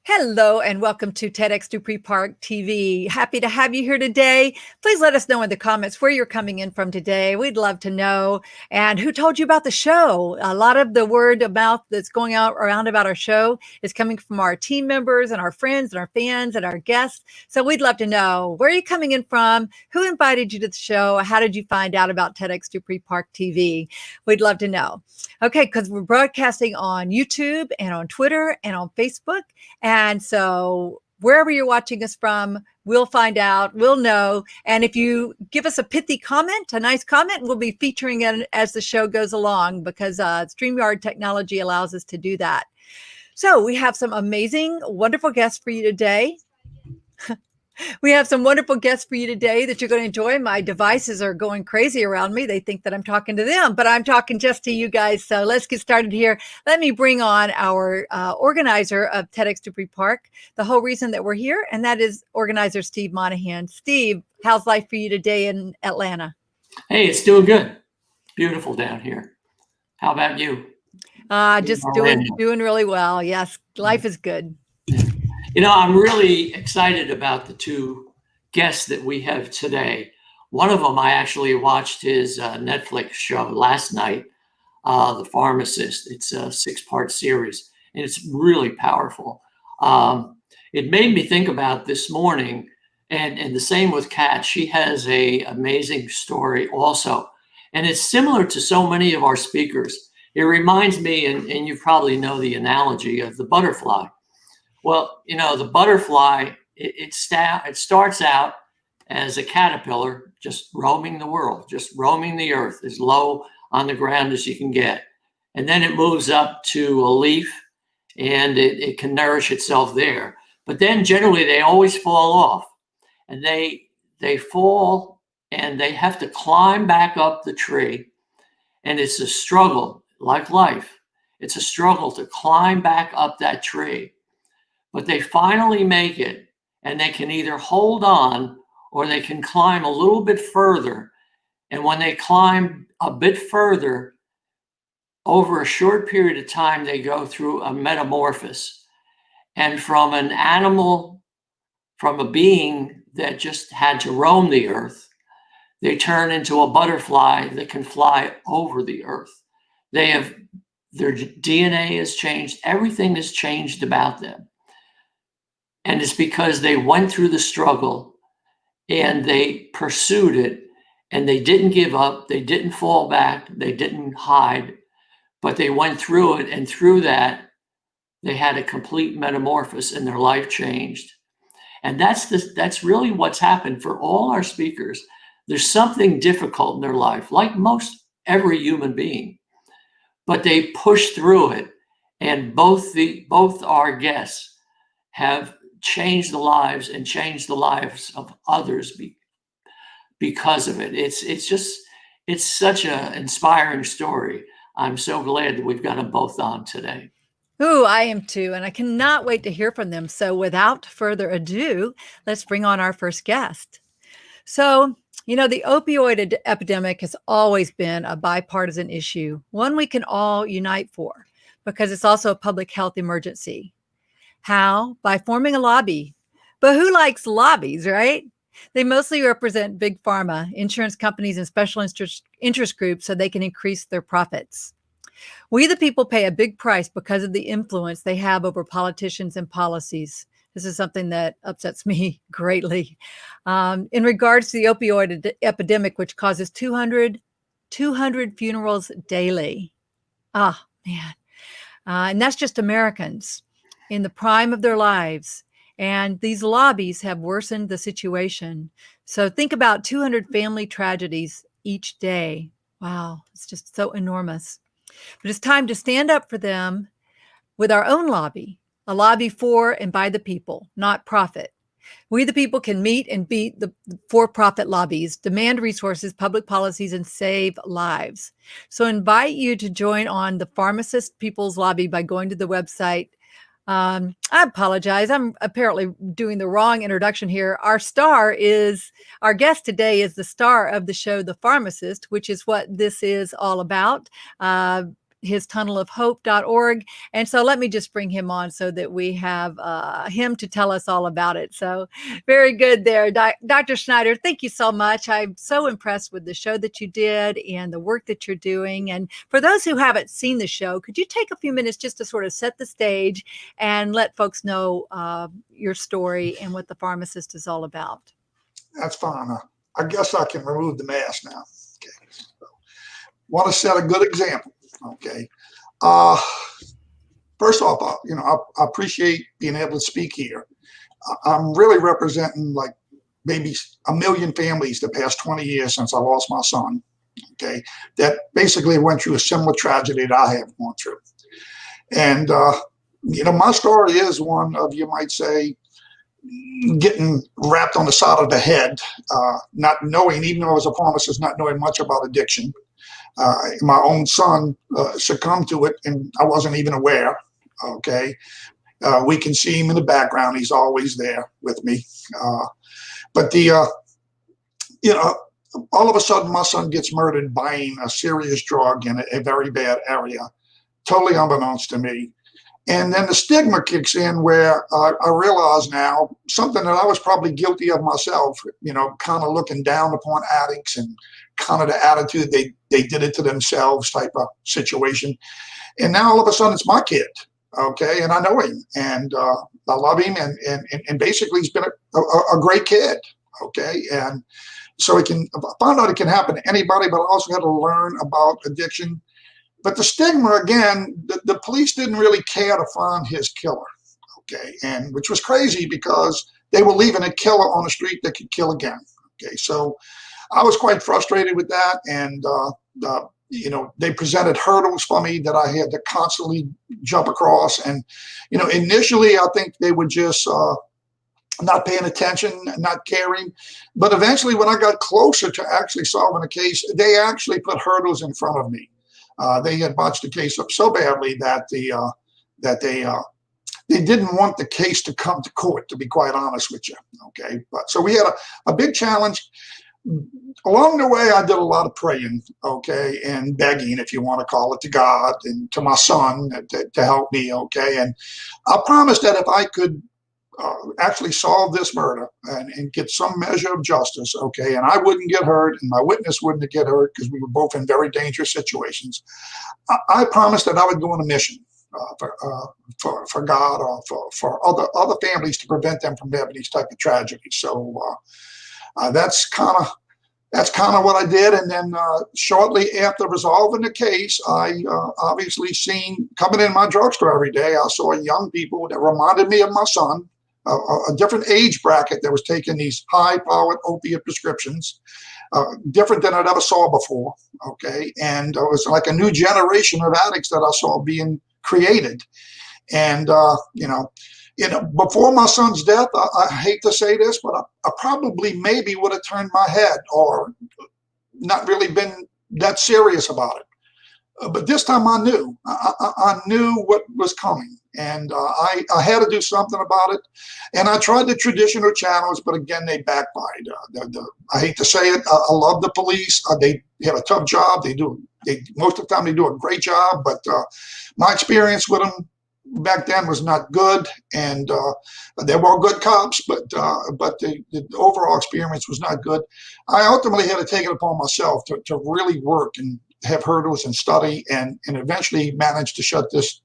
Hello and welcome to TEDxDupreeParkTV. Happy to have you here today. Please let us know in the comments where you're coming in from today. We'd love to know. And who told you about the show? A lot of the word of mouth that's going out around about our show is coming from our team members and our friends and our fans and our guests. So we'd love to know, where are you coming in from? Who invited you to the show? How did you find out about TEDxDupreeParkTV? We'd love to know. Okay, because we're broadcasting on YouTube and on Twitter and on Facebook. And so wherever you're watching us from, we'll find out, we'll know. And if you give us a pithy comment, a nice comment, we'll be featuring it as the show goes along, because StreamYard technology allows us to do that. So we have some amazing, wonderful guests for you today. We have some wonderful guests for you today that you're going to enjoy. My devices are going crazy around me. They think that I'm talking to them, but I'm talking just to you guys. So let's get started here. Let me bring on our organizer of TEDx Dupree Park, the whole reason that we're here, and that is organizer Steve Monahan. Steve, how's life for you today in Atlanta? Hey, it's doing good. Beautiful down here. How about you? Just doing really well. Yes, life is good. You know, I'm really excited about the two guests that we have today. One of them, I actually watched his Netflix show last night, The Pharmacist. It's a 6-part series, and it's really powerful. It made me think about this morning, and the same with Kat. She has an amazing story also, and it's similar to so many of our speakers. It reminds me, and you probably know the analogy of the butterfly. Well, you know, the butterfly, it starts out as a caterpillar, just roaming the world, just roaming the earth, as low on the ground as you can get. And then it moves up to a leaf, and it can nourish itself there. But then generally they always fall off, and they fall, and they have to climb back up the tree. And it's a struggle, like life. It's a struggle to climb back up that tree. But they finally make it, and they can either hold on or they can climb a little bit further. And when they climb a bit further, over a short period of time, they go through a metamorphosis. And from an animal, from a being that just had to roam the earth, they turn into a butterfly that can fly over the earth. Their DNA has changed. Everything has changed about them. And it's because they went through the struggle and they pursued it, and they didn't give up. They didn't fall back. They didn't hide, but they went through it. And through that, they had a complete metamorphosis, and their life changed. And that's really what's happened for all our speakers. There's something difficult in their life, like most every human being, but they push through it. And both our guests have changed the lives and changed the lives of others because of it. It's such an inspiring story. I'm so glad that we've got them both on today. Ooh, I am too, and I cannot wait to hear from them. So without further ado, let's bring on our first guest. So, you know, the opioid epidemic has always been a bipartisan issue, one we can all unite for, because it's also a public health emergency. How? By forming a lobby. But who likes lobbies, right? They mostly represent big pharma, insurance companies, and special interest groups so they can increase their profits. We, the people, pay a big price because of the influence they have over politicians and policies. This is something that upsets me greatly. In regards to the opioid epidemic, which causes 200 funerals daily. Ah, man. And that's just Americans in the prime of their lives. And these lobbies have worsened the situation. So think about 200 family tragedies each day. Wow, it's just so enormous. But it's time to stand up for them with our own lobby, a lobby for and by the people, not profit. We, the people, can meet and beat the for-profit lobbies, demand resources, public policies, and save lives. So I invite you to join on the Pharmacist People's Lobby by going to the website. I apologize. I'm apparently doing the wrong introduction here. Our guest today is the star of the show, The Pharmacist, which is what this is all about. his tunnelofhope.org. And so let me just bring him on so that we have him to tell us all about it. So very good there. Dr. Schneider, thank you so much. I'm so impressed with the show that you did and the work that you're doing. And for those who haven't seen the show, could you take a few minutes just to sort of set the stage and let folks know your story and what the pharmacist is all about? That's fine. I guess I can remove the mask now. Okay. So, want to set a good example. Okay. First off, I appreciate being able to speak here. I'm really representing like maybe 1 million families the past 20 years since I lost my son. Okay. That basically went through a similar tragedy that I have gone through. And, my story is one of, you might say, getting wrapped on the side of the head, not knowing, even though I was a pharmacist, not knowing much about addiction. My own son succumbed to it, and I wasn't even aware. Okay, we can see him in the background; he's always there with me. But all of a sudden, my son gets murdered buying a serious drug in a very bad area, totally unbeknownst to me. And then the stigma kicks in where I realize now something that I was probably guilty of myself, kind of looking down upon addicts and kind of the attitude they did it to themselves type of situation. And now all of a sudden it's my kid. Okay. And I know him and I love him. And basically he's been a great kid. Okay. And so I found out it can happen to anybody, but I also had to learn about addiction. But the stigma, again, the police didn't really care to find his killer, okay, and which was crazy because they were leaving a killer on the street that could kill again, okay. So I was quite frustrated with that, and they presented hurdles for me that I had to constantly jump across. And initially I think they were just not paying attention, not caring. But eventually, when I got closer to actually solving a case, they actually put hurdles in front of me. They had botched the case up so badly that they didn't want the case to come to court, to be quite honest with you. Okay, but so we had a big challenge. Along the way, I did a lot of praying, okay, and begging, if you want to call it, to God and to my son to help me, okay. And I promised that if I could actually solve this murder and get some measure of justice, okay, and I wouldn't get hurt and my witness wouldn't get hurt because we were both in very dangerous situations, I promised that I would go on a mission for God or for other families to prevent them from having these type of tragedies. So that's kind of what I did. And then shortly after resolving the case, I obviously seen coming in my drugstore every day, I saw young people that reminded me of my son, a different age bracket that was taking these high-powered opiate prescriptions, different than I'd ever saw before, okay? And it was like a new generation of addicts that I saw being created. And, before my son's death, I hate to say this, but I probably maybe would have turned my head or not really been that serious about it. But this time I knew. I knew what was coming. And I had to do something about it. And I tried the traditional channels, but again, they backfired. I hate to say it. I love the police. They have a tough job. Most of the time they do a great job. But my experience with them back then was not good. And they were good cops, but the overall experience was not good. I ultimately had to take it upon myself to really work and have hurdles and study and eventually manage to shut this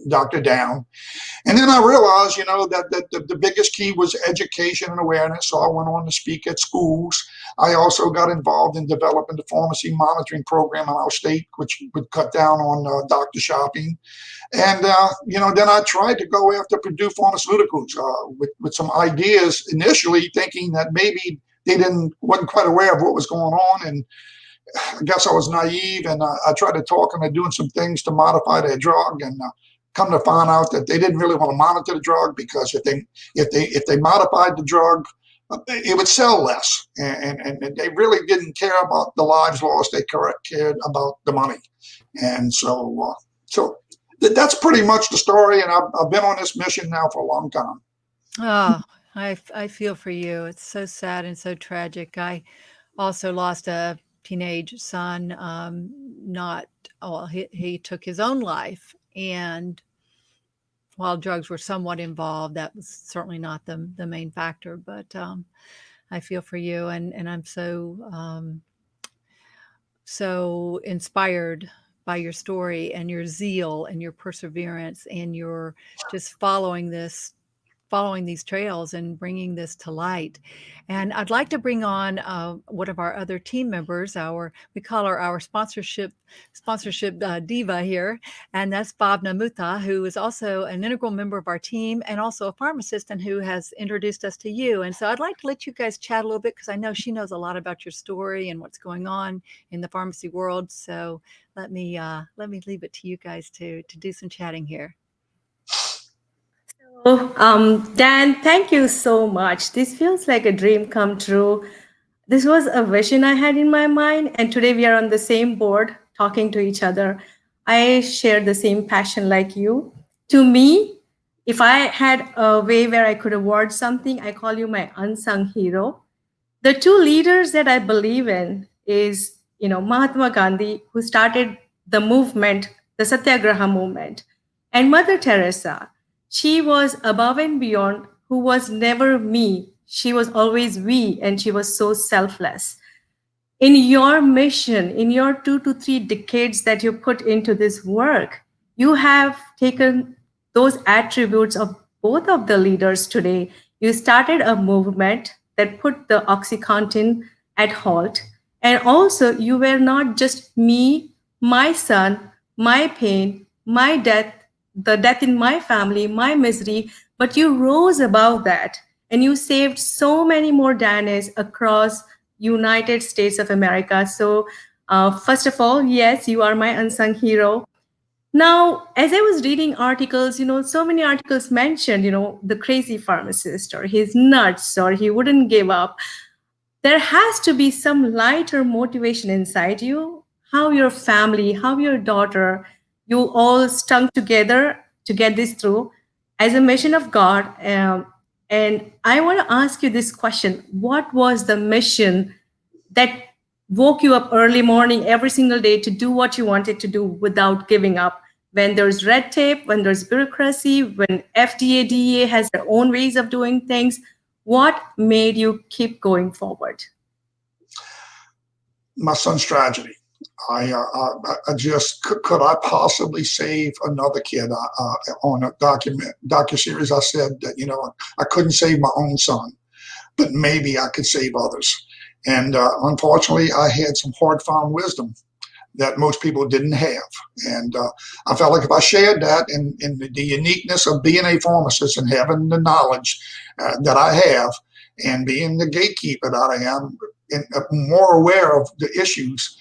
doctor down. And then I realized, that the biggest key was education and awareness. So I went on to speak at schools. I also got involved in developing the pharmacy monitoring program in our state, which would cut down on doctor shopping. And, then I tried to go after Purdue Pharmaceuticals with some ideas initially, thinking that maybe they wasn't quite aware of what was going on. And I guess I was naive, and I tried to talk them into doing some things to modify their drug, and come to find out that they didn't really want to monitor the drug because if they modified the drug, it would sell less, and they really didn't care about the lives lost. They cared about the money, and so that's pretty much the story. And I've been on this mission now for a long time. Oh, I feel for you. It's so sad and so tragic. I also lost a teenage son, he took his own life. And while drugs were somewhat involved, that was certainly not the main factor. But I feel for you, and I'm so inspired by your story and your zeal and your perseverance and your just following these trails and bringing this to light. And I'd like to bring on one of our other team members. We call her our sponsorship diva here, and that's Bhavna Mutha, who is also an integral member of our team and also a pharmacist, and who has introduced us to you. And so I'd like to let you guys chat a little bit, because I know she knows a lot about your story and what's going on in the pharmacy world. So let me leave it to you guys to do some chatting here. Dan, thank you so much. This feels like a dream come true. This was a vision I had in my mind, and today we are on the same board talking to each other. I share the same passion like you. To me, if I had a way where I could award something, I call you my unsung hero. The two leaders that I believe in is, Mahatma Gandhi, who started the movement, the Satyagraha movement, and Mother Teresa. She was above and beyond, who was never me. She was always we, and she was so selfless. In your mission, in your 2 to 3 decades that you put into this work, you have taken those attributes of both of the leaders today. You started a movement that put the OxyContin at halt. And also, you were not just me, my son, my pain, my death, the death in my family, my misery, but you rose above that and you saved so many more Danes across United States of America. So first of all, yes, you are my unsung hero. Now, as I was reading articles, so many articles mentioned, the crazy pharmacist, or he's nuts, or he wouldn't give up. There has to be some light or motivation inside you, how your family, how your daughter, you all stung together to get this through as a mission of God. And I want to ask you this question. What was the mission that woke you up early morning every single day to do what you wanted to do without giving up? When there's red tape, when there's bureaucracy, when FDA, DEA has their own ways of doing things, what made you keep going forward? My son's tragedy. I just could I possibly save another kid? On a docuseries, I said that I couldn't save my own son, but maybe I could save others. And unfortunately, I had some hard-found wisdom that most people didn't have. And I felt like if I shared that in the uniqueness of being a pharmacist and having the knowledge that I have, and being the gatekeeper that I am, and more aware of the issues,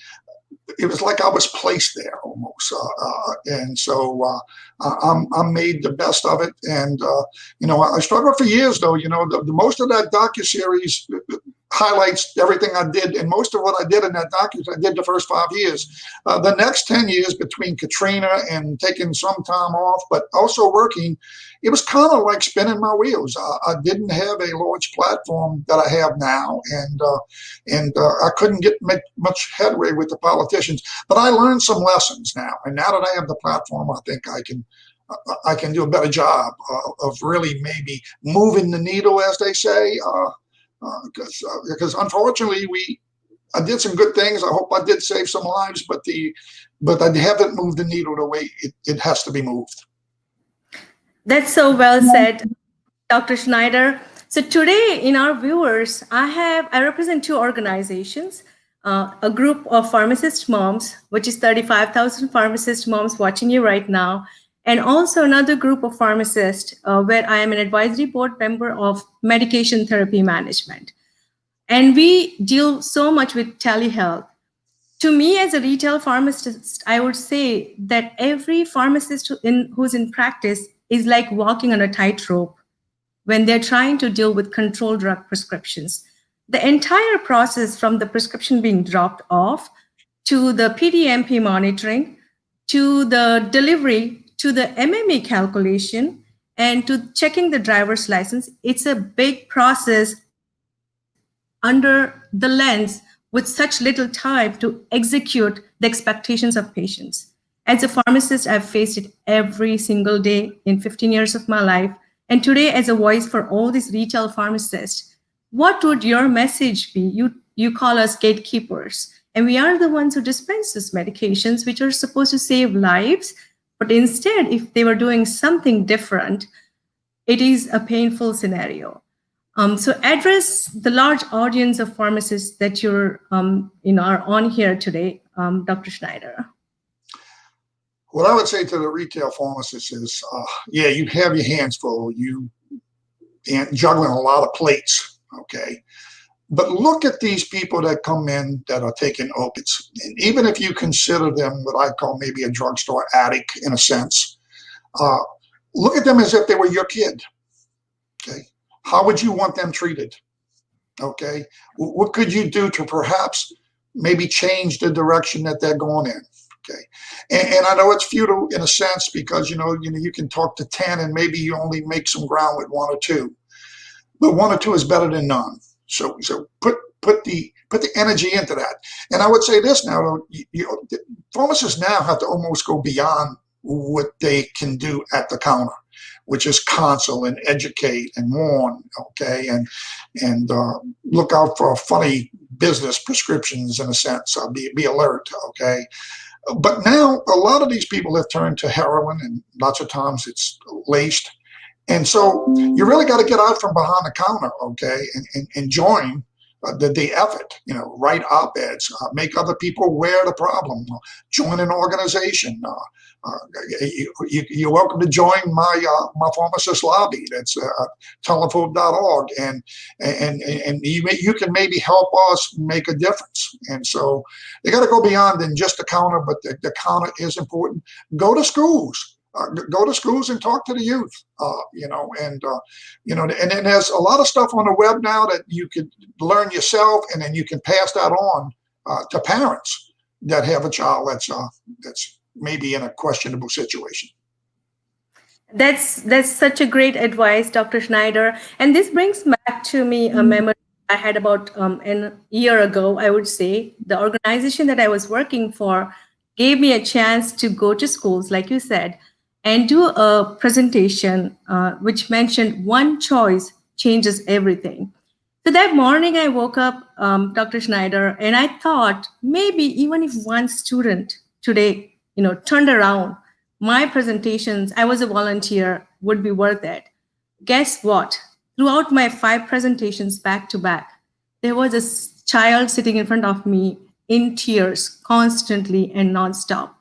it was like I was placed there almost. And so I made the best of it. And, I struggled for years, though. The most of that docuseries highlights everything I did, and most of what I did in that documentary, I did the first 5 years. The next 10 years, between Katrina and taking some time off, but also working, it was kind of like spinning my wheels. I didn't have a large platform that I have now, and I couldn't make much headway with the politicians. But I learned some lessons now, and now that I have the platform, I think I can do a better job of really maybe moving the needle, as they say. Because unfortunately I did some good things. I hope I did save some lives, but I haven't moved the needle the way it has to be moved. That's so well said, Dr. Schneider. So today in our viewers, I represent 2 organizations, a group of pharmacist moms, which is 35,000 pharmacist moms watching you right now, and also another group of pharmacists where I am an advisory board member of medication therapy management. And we deal so much with telehealth. To me, as a retail pharmacist, I would say that every pharmacist who's in practice is like walking on a tightrope when they're trying to deal with controlled drug prescriptions. The entire process, from the prescription being dropped off to the PDMP monitoring, to the delivery, to the MME calculation, and to checking the driver's license, it's a big process under the lens with such little time to execute the expectations of patients. As a pharmacist, I've faced it every single day in 15 years of my life. And today, as a voice for all these retail pharmacists, what would your message be? You call us gatekeepers, and we are the ones who dispense these medications, which are supposed to save lives. But instead, if they were doing something different, it is a painful scenario. So address the large audience of pharmacists that are on here today, Dr. Schneider. What I would say to the retail pharmacists is, yeah, you have your hands full. You juggling a lot of plates, okay? But look at these people that come in that are taking opiates. And even if you consider them what I call maybe a drugstore addict in a sense, look at them as if they were your kid, okay? How would you want them treated, okay? What could you do to perhaps maybe change the direction that they're going in? Okay, and I know it's futile in a sense because you know you can talk to 10 and maybe you only make some ground with 1 or 2, but 1 or 2 is better than none. So put the energy into that. And I would say this now, the pharmacists now have to almost go beyond what they can do at the counter, which is counsel and educate and warn, okay, and look out for funny business prescriptions in a sense. Be alert, okay. But now a lot of these people have turned to heroin, and lots of times it's laced. And so you really got to get out from behind the counter, okay, and join the effort, write op-eds, make other aware of the problem, join an organization. You're welcome to join my pharmacist lobby. That's telephone.org, and you can maybe help us make a difference. And so they got to go beyond than just the counter, but the counter is important. Go to schools. Go to schools and talk to the youth, and then there's a lot of stuff on the web now that you could learn yourself, and then you can pass that on to parents that have a child that's maybe in a questionable situation. That's such a great advice, Dr. Schneider. And this brings back to me a memory I had about a year ago, I would say. The organization that I was working for gave me a chance to go to schools, like you said, and do a presentation which mentioned one choice changes everything. So that morning I woke up, Dr. Schneider, and I thought maybe even if one student today, turned around, my presentations, I was a volunteer, would be worth it. Guess what? Throughout my 5 presentations back to back, there was a child sitting in front of me in tears constantly and nonstop.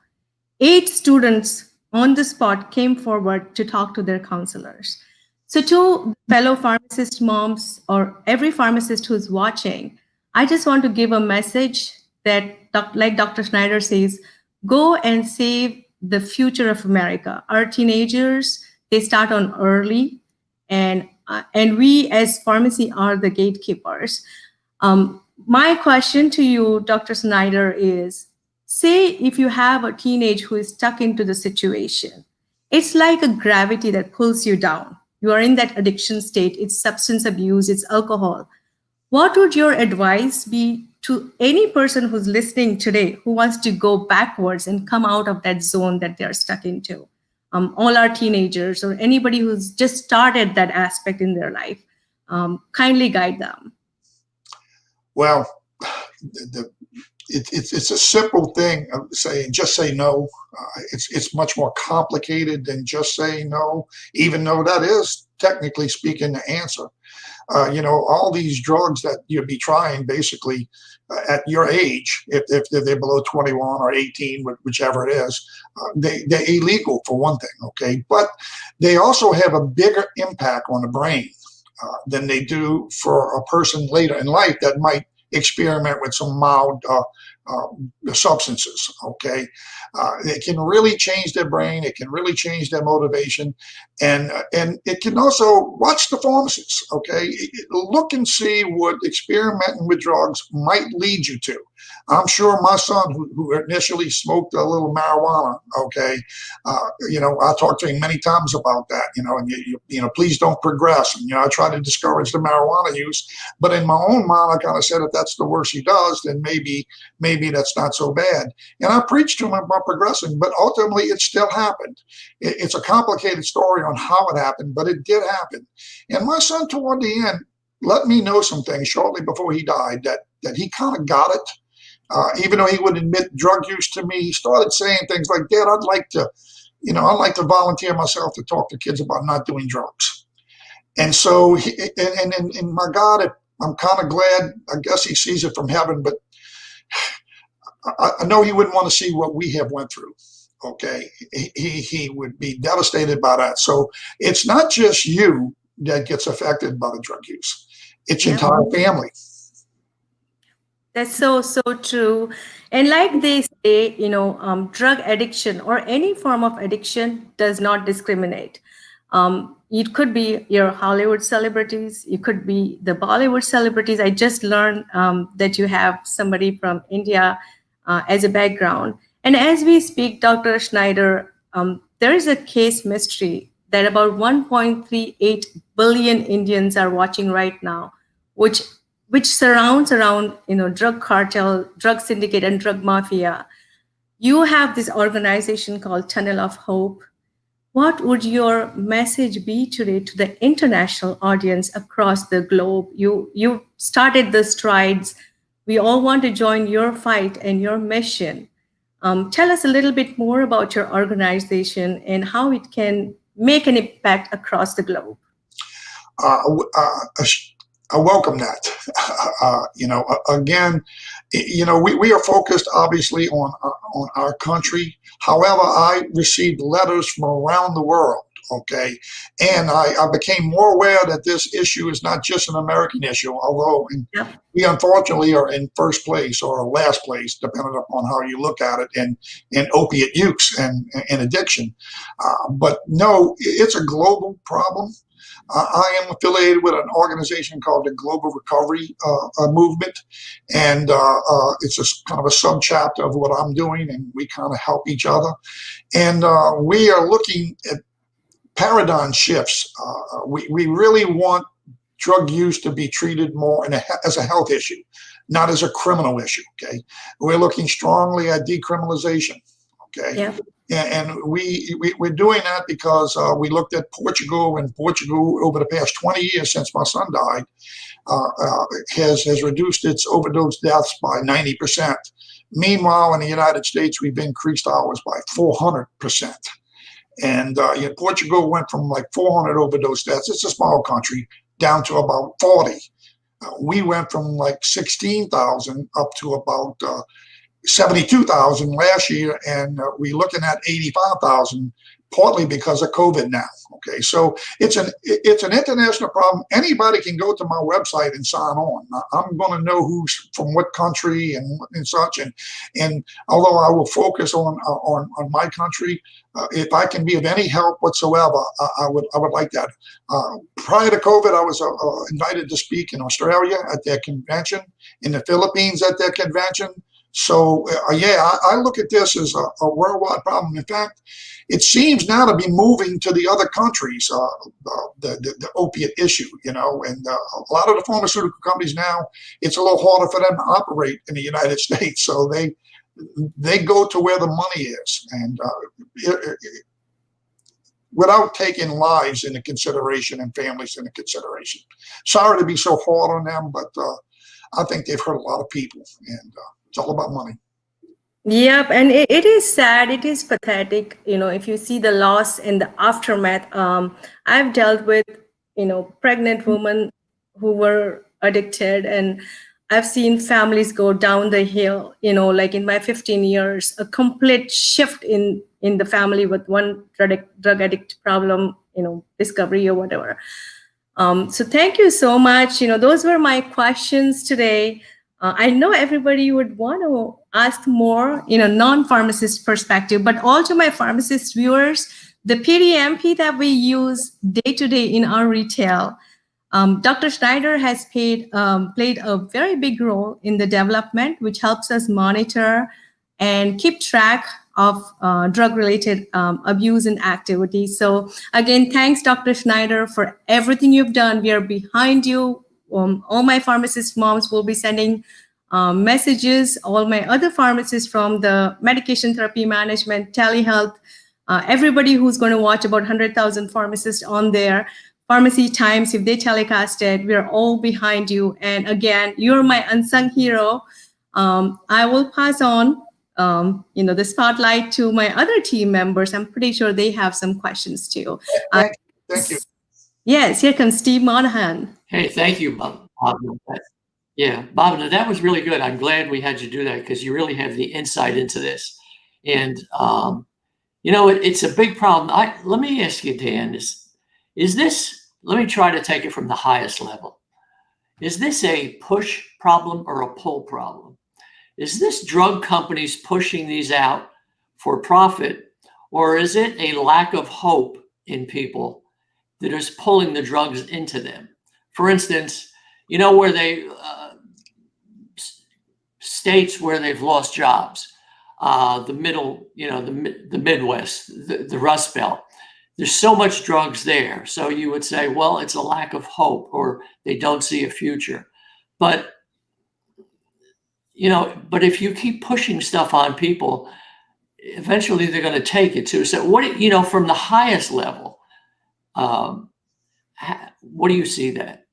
8 students on the spot came forward to talk to their counselors. So to fellow pharmacist moms or every pharmacist who's watching, I just want to give a message that, like Dr. Schneider says, go and save the future of America. Our teenagers, they start on early, and we as pharmacy are the gatekeepers. My question to you, Dr. Schneider, is, say if you have a teenage who is stuck into the situation, it's like a gravity that pulls you down. You are in that addiction state. It's substance abuse, it's alcohol. What would your advice be to any person who's listening today who wants to go backwards and come out of that zone that they're stuck into? All our teenagers or anybody who's just started that aspect in their life, kindly guide them. Well, it's a simple thing of saying just say no. It's much more complicated than just saying no, even though that is technically speaking the answer. All these drugs that you'd be trying basically at your age, if they're below 21 or 18, whichever it is, they're illegal for one thing, okay? But they also have a bigger impact on the brain than they do for a person later in life that might experiment with some mild substances, okay? It can really change their brain. It can really change their motivation. And it can also watch the pharmacists, okay? Look and see what experimenting with drugs might lead you to. I'm sure my son, who initially smoked a little marijuana, okay, I talked to him many times about that, and please don't progress. And, I try to discourage the marijuana use, but in my own mind, I kind of said, if that's the worst he does, then maybe that's not so bad. And I preached to him about progressing, but ultimately it still happened. It's a complicated story on how it happened, but it did happen. And my son, toward the end, let me know some things shortly before he died that he kind of got it. Even though he wouldn't admit drug use to me, he started saying things like, Dad, I'd like to volunteer myself to talk to kids about not doing drugs. And so, and my God, I'm kind of glad, I guess he sees it from heaven, but I know he wouldn't want to see what we have went through. Okay. He would be devastated by that. So it's not just you that gets affected by the drug use. It's your entire family. That's so true. And like they say, drug addiction or any form of addiction does not discriminate. It could be your Hollywood celebrities. It could be the Bollywood celebrities. I just learned that you have somebody from India as a background. And as we speak, Dr. Schneider, there is a case mystery that about 1.38 billion Indians are watching right now, which surrounds around drug cartel, drug syndicate, and drug mafia. You have this organization called Tunnel of Hope. What would your message be today to the international audience across the globe? You started the strides. We all want to join your fight and your mission. Tell us a little bit more about your organization and how it can make an impact across the globe. I welcome that. Again, we are focused obviously on our country. However, I received letters from around the world. Okay, and I became more aware that this issue is not just an American issue, although we unfortunately are in first place or last place, depending upon how you look at it, in opiate use and addiction. But no, it's a global problem. I am affiliated with an organization called the Global Recovery Movement, and it's a kind of a sub-chapter of what I'm doing, and we kind of help each other. And we are looking at paradigm shifts. We really want drug use to be treated more as a health issue, not as a criminal issue. Okay, we're looking strongly at decriminalization. Okay. Yeah. And we're doing that because we looked at Portugal, and Portugal over the past 20 years since my son died has reduced its overdose deaths by 90%. Meanwhile, in the United States, we've increased ours by 400%. And Portugal went from like 400 overdose deaths, it's a small country, down to about 40. We went from like 16,000 up to about 72,000 last year, and we're looking at 85,000, partly because of COVID now. Okay, so it's an international problem. Anybody can go to my website and sign on. I'm going to know who's from what country and such. And although I will focus on my country, if I can be of any help whatsoever, I would like that. Prior to COVID, I was invited to speak in Australia at their convention, in the Philippines at their convention. So, I look at this as a worldwide problem. In fact, it seems now to be moving to the other countries, the opiate issue, and a lot of the pharmaceutical companies now, it's a little harder for them to operate in the United States. So they go to where the money is, and without taking lives into consideration and families into consideration. Sorry to be so hard on them, but I think they've hurt a lot of people, and it's all about money. Yep, and it is sad. It is pathetic. If you see the loss and the aftermath. I've dealt with, pregnant women who were addicted, and I've seen families go down the hill. Like in my 15 years, a complete shift in the family with one drug addict problem, discovery or whatever. So thank you so much. Those were my questions today. I know everybody would want to ask more, non-pharmacist perspective, but all to my pharmacist viewers, the PDMP that we use day to day in our retail, Dr. Schneider has played a very big role in the development, which helps us monitor and keep track of drug-related abuse and activities. So again, thanks, Dr. Schneider, for everything you've done. We are behind you. All my pharmacist moms will be sending messages, all my other pharmacists from the medication therapy management, telehealth, everybody who's going to watch about 100,000 pharmacists on their Pharmacy Times, if they telecast it, we're all behind you. And again, you're my unsung hero. I will pass on the spotlight to my other team members. I'm pretty sure they have some questions too. Thank you. Yes, here comes Steve Monahan. Hey, thank you, Bob. Yeah, Bob, that was really good. I'm glad we had you do that because you really have the insight into this. And, it's a big problem. Let me ask you, Dan, is this, let me try to take it from the highest level. Is this a push problem or a pull problem? Is this drug companies pushing these out for profit, or is it a lack of hope in people that is pulling the drugs into them? For instance, where they, states where they've lost jobs, the middle, the Midwest, the Rust Belt, there's so much drugs there. So you would say, well, it's a lack of hope or they don't see a future. But, but if you keep pushing stuff on people, eventually they're going to take it too. So what, from the highest level, what do you see that?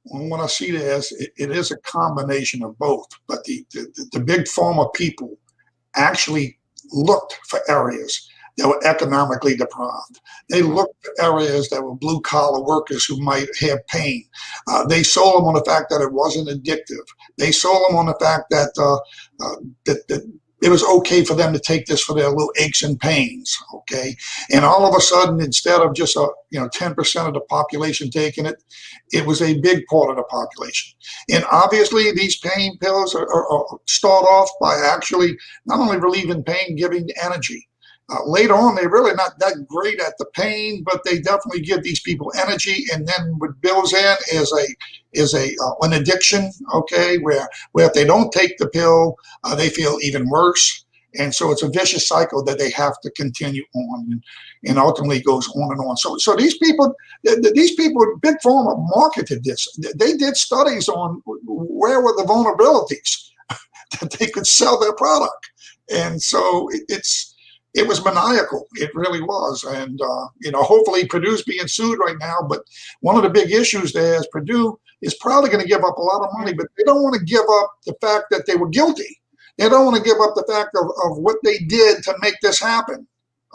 Well, what I see it as, it is a combination of both, but the big pharma people actually looked for areas that were economically deprived. They looked for areas that were blue collar workers who might have pain. They sold them on the fact that it wasn't addictive. They sold them on the fact that that it was okay for them to take this for their little aches and pains, okay? And all of a sudden, instead of just 10% of the population taking it, it was a big part of the population. And obviously, these pain pills start off by actually not only relieving pain, giving energy. Later on, they're really not that great at the pain, but they definitely give these people energy. And then what builds in is an addiction, okay, where if they don't take the pill, they feel even worse. And so it's a vicious cycle that they have to continue on, and ultimately goes on and on. So these people, Big Pharma marketed this. They did studies on where were the vulnerabilities that they could sell their product. And so it was maniacal. It really was. And, hopefully Purdue's being sued right now. But one of the big issues there is Purdue is probably going to give up a lot of money, but they don't want to give up the fact that they were guilty. They don't want to give up the fact of what they did to make this happen.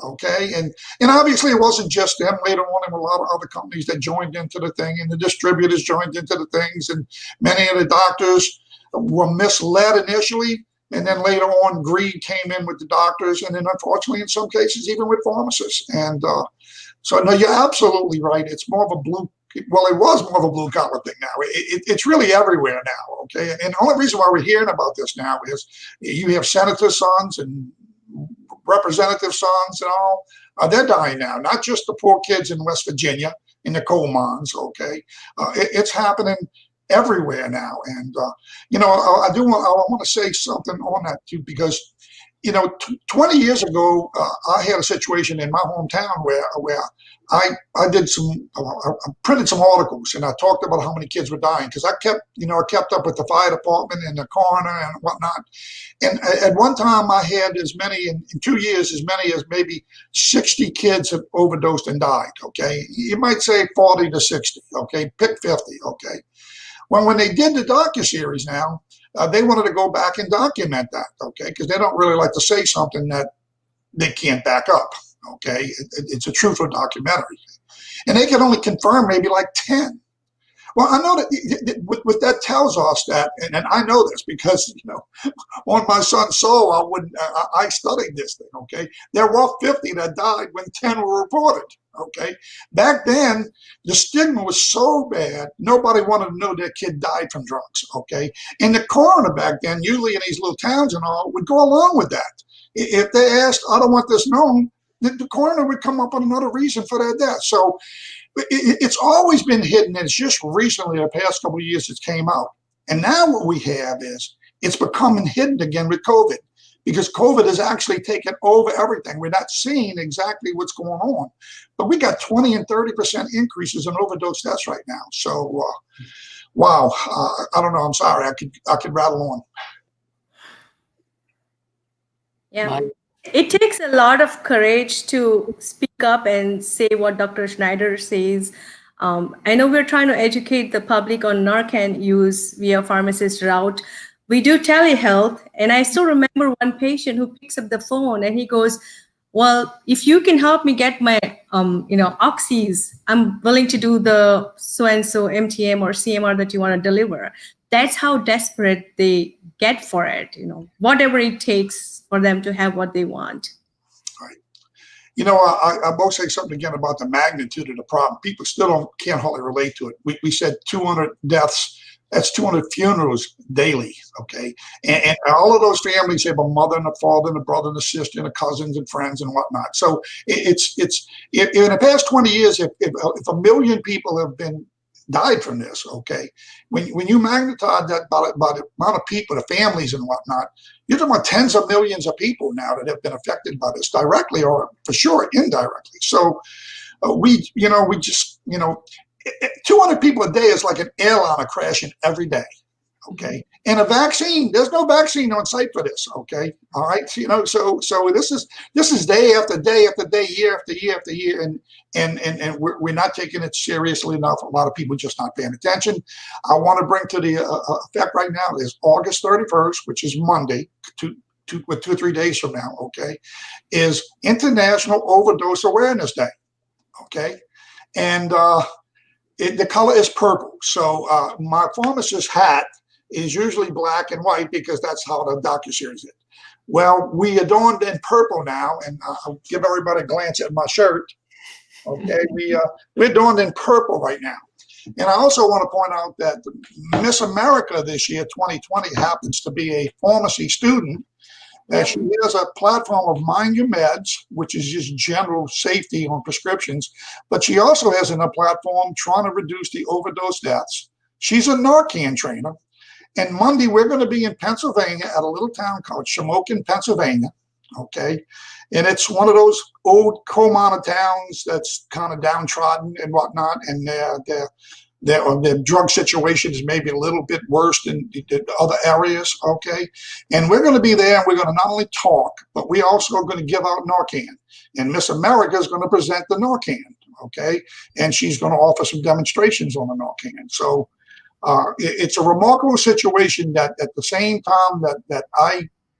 Okay. And obviously it wasn't just them. Later on, there were a lot of other companies that joined into the thing, and the distributors joined into the things. And many of the doctors were misled initially. And then later on, greed came in with the doctors, and then unfortunately, in some cases, even with pharmacists. And so, no, you're absolutely right. It's more of a it was more of a blue collar thing now. It's really everywhere now, okay? And the only reason why we're hearing about this now is you have senator sons and representative sons and all. They're dying now, not just the poor kids in West Virginia in the coal mines, okay? It's happening everywhere now. And I want to say something on that too, because 20 years ago I had a situation in my hometown where I did I printed some articles, and I talked about how many kids were dying, because I kept up with the fire department and the coroner and whatnot. And at one time I had as many, in 2 years, as many as maybe 60 kids have overdosed and died. Okay, you might say 40 to 60. Okay, pick 50. Okay. Well, when they did the docuseries now, they wanted to go back and document that, okay, because they don't really like to say something that they can't back up, okay? It's a truthful documentary. And they can only confirm maybe like 10. Well, I know that what that tells us that, and I know this because, on my son's soul, I studied this thing, okay? There were 50 that died when 10 were reported, okay? Back then, the stigma was so bad, nobody wanted to know their kid died from drugs, okay? And the coroner back then, usually in these little towns and all, would go along with that. If they asked, I don't want this known, the coroner would come up with another reason for their death. So it's always been hidden, and it's just recently, the past couple of years, it came out. And now what we have is it's becoming hidden again with COVID, because COVID has actually taken over everything. We're not seeing exactly what's going on, but we got 20 and 30% increases in overdose deaths right now. So, wow, I don't know. I'm sorry. I could rattle on. Yeah. It takes a lot of courage to speak up and say what Dr. Schneider says. I know we're trying to educate the public on Narcan use via pharmacist route. We do telehealth, and I still remember one patient who picks up the phone and he goes, well, if you can help me get my, oxys, I'm willing to do the so-and-so MTM or CMR that you want to deliver. That's how desperate they get for it, whatever it takes for them to have what they want. Right. I will say something again about the magnitude of the problem. People still can't hardly relate to it. We said 200 deaths. That's 200 funerals daily, okay? And all of those families have a mother and a father and a brother and a sister and a cousins and friends and whatnot. So it's in the past 20 years, if 1 million people have died from this, okay? When you magnetize that by the amount of people, the families and whatnot, you're talking about tens of millions of people now that have been affected by this directly or for sure indirectly. So we just 200 people a day is like an airliner crashing every day, okay? And a vaccine, there's no vaccine on site for this, okay? All right, so this is day after day after day, year after year after year, and we're not taking it seriously enough. A lot of people just not paying attention. I want to bring to the effect right now is August 31st, which is Monday, 2 or 3 days from now, okay, is International Overdose Awareness Day, okay? And the color is purple. So my pharmacist hat is usually black and white because that's how the docuseries is. Well, we adorned in purple now, and I'll give everybody a glance at my shirt. Okay, we're adorned in purple right now. And I also want to point out that Miss America this year, 2020, happens to be a pharmacy student. She has a platform of Mind Your Meds, which is just general safety on prescriptions, but she also has a platform trying to reduce the overdose deaths. She's a Narcan trainer. And Monday, we're going to be in Pennsylvania at a little town called Shamokin, Pennsylvania, okay? And it's one of those old coal miner towns that's kind of downtrodden and whatnot, and their drug situation is maybe a little bit worse than other areas, okay? And we're going to be there, and we're going to not only talk, but we also are going to give out Narcan. And Miss America is going to present the Narcan, okay? And she's going to offer some demonstrations on the Narcan. So it's a remarkable situation that at the same time that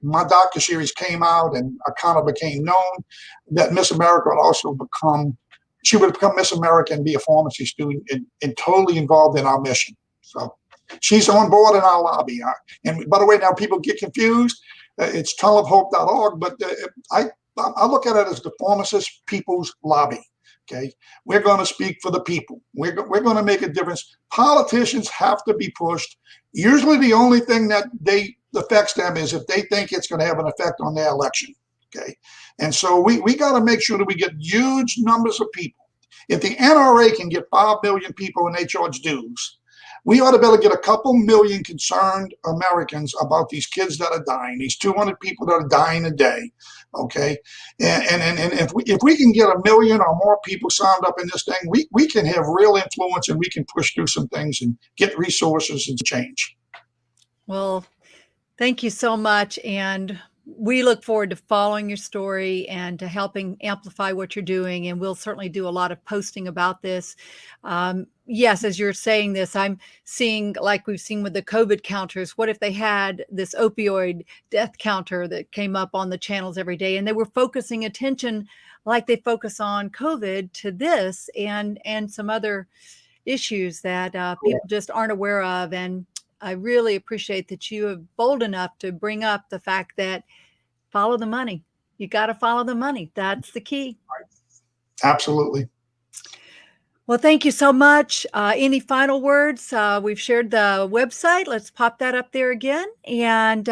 my docuseries came out and I kind of became known, that Miss America would also become Miss America and be a pharmacy student and totally involved in our mission. So she's on board in our lobby. And by the way, now people get confused. It's tunnelofhope.org, but I look at it as the Pharmacist People's Lobby. Okay, we're going to speak for the people. We're going to make a difference. Politicians have to be pushed. Usually the only thing that affects them is if they think it's going to have an effect on their election. Okay, and so we got to make sure that we get huge numbers of people. If the NRA can get 5 million people and they charge dues, we ought to be able to get a couple million concerned Americans about these kids that are dying, these 200 people that are dying a day, okay? And if we can get 1 million or more people signed up in this thing, we can have real influence and we can push through some things and get resources and change. Well, thank you so much. And we look forward to following your story and to helping amplify what you're doing. And we'll certainly do a lot of posting about this. Yes, as you're saying this, I'm seeing, like we've seen with the COVID counters, what if they had this opioid death counter that came up on the channels every day, and they were focusing attention like they focus on COVID to this and some other issues that people just aren't aware of. And I really appreciate that you are bold enough to bring up the fact that follow the money. You got to follow the money. That's the key. Absolutely. Well, thank you so much. Any final words? We've shared the website. Let's pop that up there again. And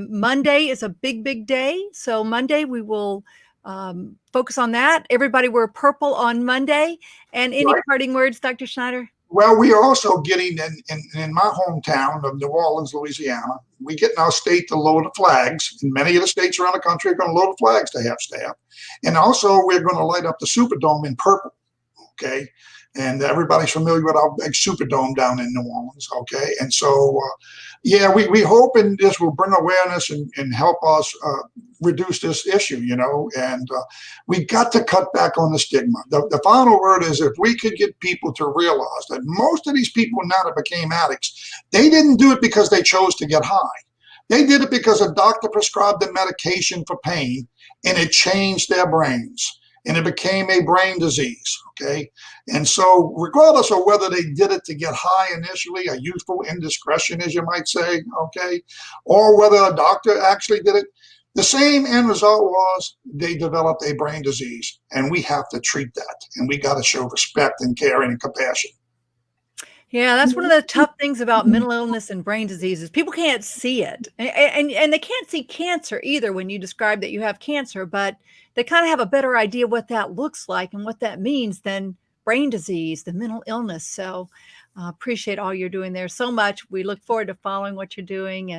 Monday is a big, big day. So Monday we will focus on that. Everybody wear purple on Monday. And any Right. parting words, Dr. Schneider? Well, we are also getting in my hometown of New Orleans, Louisiana, we get in our state to lower the flags. And many of the states around the country are going to lower the flags to have staff. And also, we're going to light up the Superdome in purple. Okay. And everybody's familiar with our big Superdome down in New Orleans. Okay. And so, yeah, we hope and this will bring awareness and help us reduce this issue, and we got to cut back on the stigma. The final word is if we could get people to realize that most of these people now that became addicts, they didn't do it because they chose to get high. They did it because a doctor prescribed them medication for pain and it changed their brains. And it became a brain disease, okay? And so regardless of whether they did it to get high initially, a youthful indiscretion, as you might say, okay, or whether a doctor actually did it, the same end result was they developed a brain disease. And we have to treat that. And we got to show respect and caring and compassion. Yeah, that's one of the tough things about mental illness and brain diseases. People can't see it. And they can't see cancer either when you describe that you have cancer, but they kind of have a better idea what that looks like and what that means than brain disease, the mental illness. So appreciate all you're doing there so much. We look forward to following what you're doing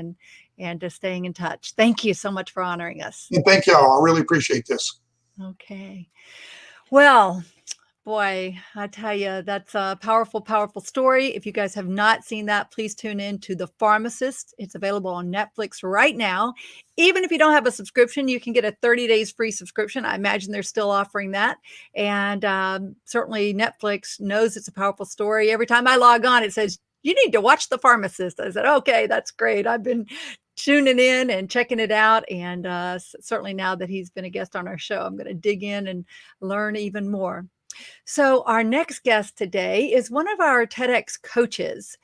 and to staying in touch. Thank you so much for honoring us. And thank y'all. I really appreciate this. Okay. Well, boy, I tell you, that's a powerful, powerful story. If you guys have not seen that, please tune in to The Pharmacist. It's available on Netflix right now. Even if you don't have a subscription, you can get a 30 days free subscription. I imagine they're still offering that. And certainly Netflix knows it's a powerful story. Every time I log on, it says, you need to watch The Pharmacist. I said, okay, that's great. I've been tuning in and checking it out. And certainly now that he's been a guest on our show, I'm going to dig in and learn even more. So our next guest today is one of our TEDx coaches.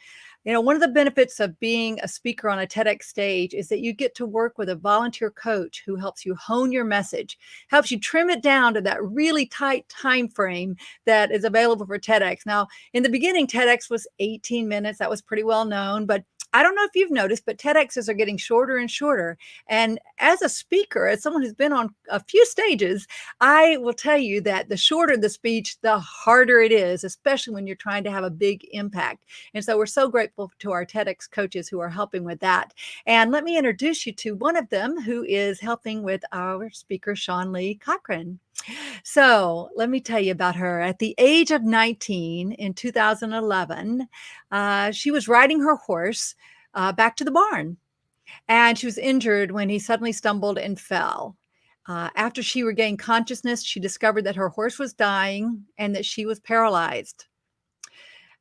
One of the benefits of being a speaker on a TEDx stage is that you get to work with a volunteer coach who helps you hone your message, helps you trim it down to that really tight time frame that is available for TEDx. Now, in the beginning, TEDx was 18 minutes. That was pretty well known, but I don't know if you've noticed, but TEDx's are getting shorter and shorter. And as a speaker, as someone who's been on a few stages, I will tell you that the shorter the speech, the harder it is, especially when you're trying to have a big impact. And so we're so grateful to our TEDx coaches who are helping with that. And let me introduce you to one of them who is helping with our speaker, Sean Lee Cochran. So let me tell you about her. At the age of 19 in 2011, she was riding her horse back to the barn, and she was injured when he suddenly stumbled and fell. After she regained consciousness, she discovered that her horse was dying and that she was paralyzed.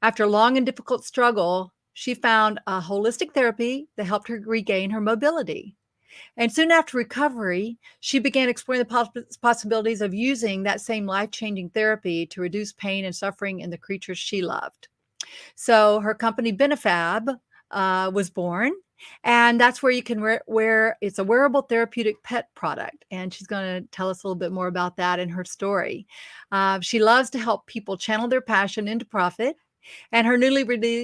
After a long and difficult struggle, she found a holistic therapy that helped her regain her mobility. And soon after recovery, she began exploring the possibilities of using that same life-changing therapy to reduce pain and suffering in the creatures she loved. So her company Benefab was born, and that's where you can wear. It's a wearable therapeutic pet product, and she's going to tell us a little bit more about that in her story. She loves to help people channel their passion into profit. And her newly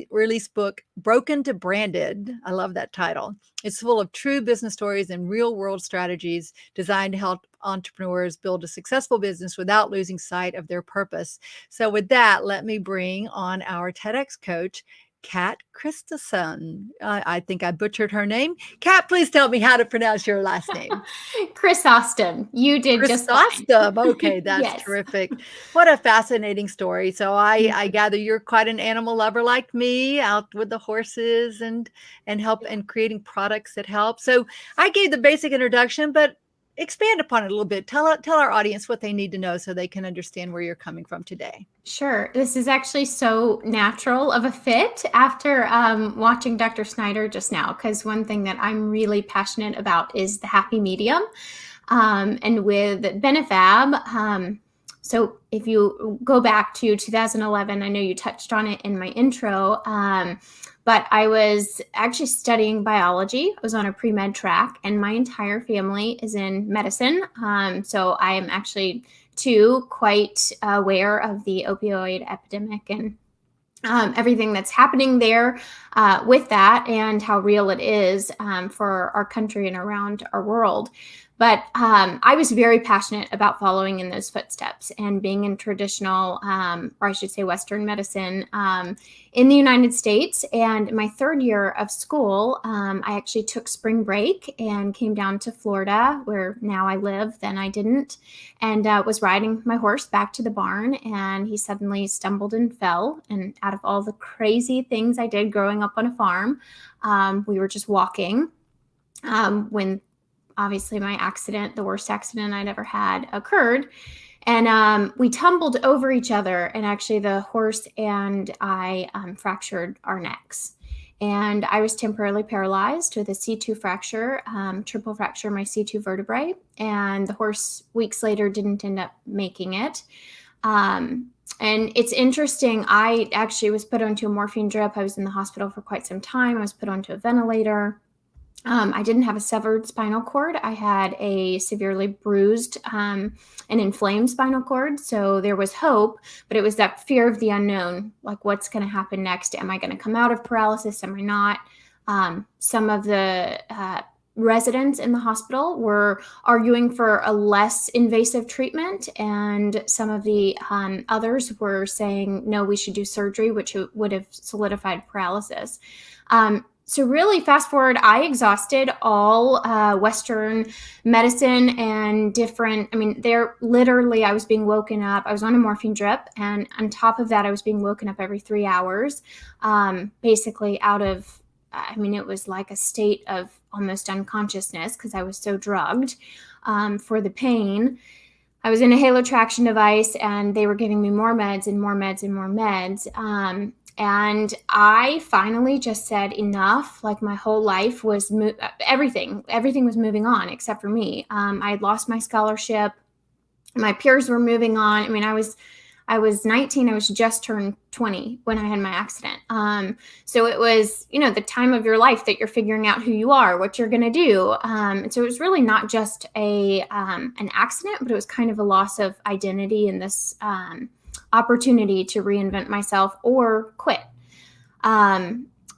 released book, Broken to Branded, I love that title. It's full of true business stories and real-world strategies designed to help entrepreneurs build a successful business without losing sight of their purpose. So with that, let me bring on our TEDx coach, Kat Christensen. I think I butchered her name. Kat, please tell me how to pronounce your last name. Chrysostom. You did just fine. Chrysostom. Okay, that's Yes. Terrific. What a fascinating story. So I gather you're quite an animal lover like me, out with the horses and help and creating products that help. So I gave the basic introduction, but expand upon it a little bit. Tell our audience what they need to know so they can understand where you're coming from today. Sure. This is actually so natural of a fit after watching Dr. Snyder just now, because one thing that I'm really passionate about is the happy medium. And with Benefab, so if you go back to 2011, I know you touched on it in my intro, but I was actually studying biology. I was on a pre-med track, and my entire family is in medicine. So I am actually too quite aware of the opioid epidemic and everything that's happening there with that and how real it is for our country and around our world. But I was very passionate about following in those footsteps and being in traditional, or I should say Western medicine in the United States. And my third year of school, I actually took spring break and came down to Florida, where now I live. Then I didn't, and was riding my horse back to the barn, and he suddenly stumbled and fell. And out of all the crazy things I did growing up on a farm, we were just walking when obviously my accident, the worst accident I'd ever had, occurred. And we tumbled over each other, and actually the horse and I fractured our necks. And I was temporarily paralyzed with a C2 fracture, triple fracture my C2 vertebrae. And the horse weeks later didn't end up making it. And it's interesting, I actually was put onto a morphine drip. I was in the hospital for quite some time. I was put onto a ventilator. I didn't have a severed spinal cord. I had a severely bruised and inflamed spinal cord. So there was hope, but it was that fear of the unknown, like what's going to happen next? Am I going to come out of paralysis? Am I not? Some of the residents in the hospital were arguing for a less invasive treatment, and some of the others were saying, no, we should do surgery, which would have solidified paralysis. So really fast forward, I exhausted all Western medicine and different, they're literally, I was being woken up. I was on a morphine drip. And on top of that, I was being woken up every 3 hours, basically out of, it was like a state of almost unconsciousness because I was so drugged for the pain. I was in a halotraction device, and they were giving me more meds and more meds and more meds. And I finally just said enough. Like my whole life was, everything was moving on except for me. I had lost my scholarship. My peers were moving on. I was 19. I was just turned 20 when I had my accident. So it was, the time of your life that you're figuring out who you are, what you're going to do. And so it was really not just an accident, but it was kind of a loss of identity in this opportunity to reinvent myself or quit.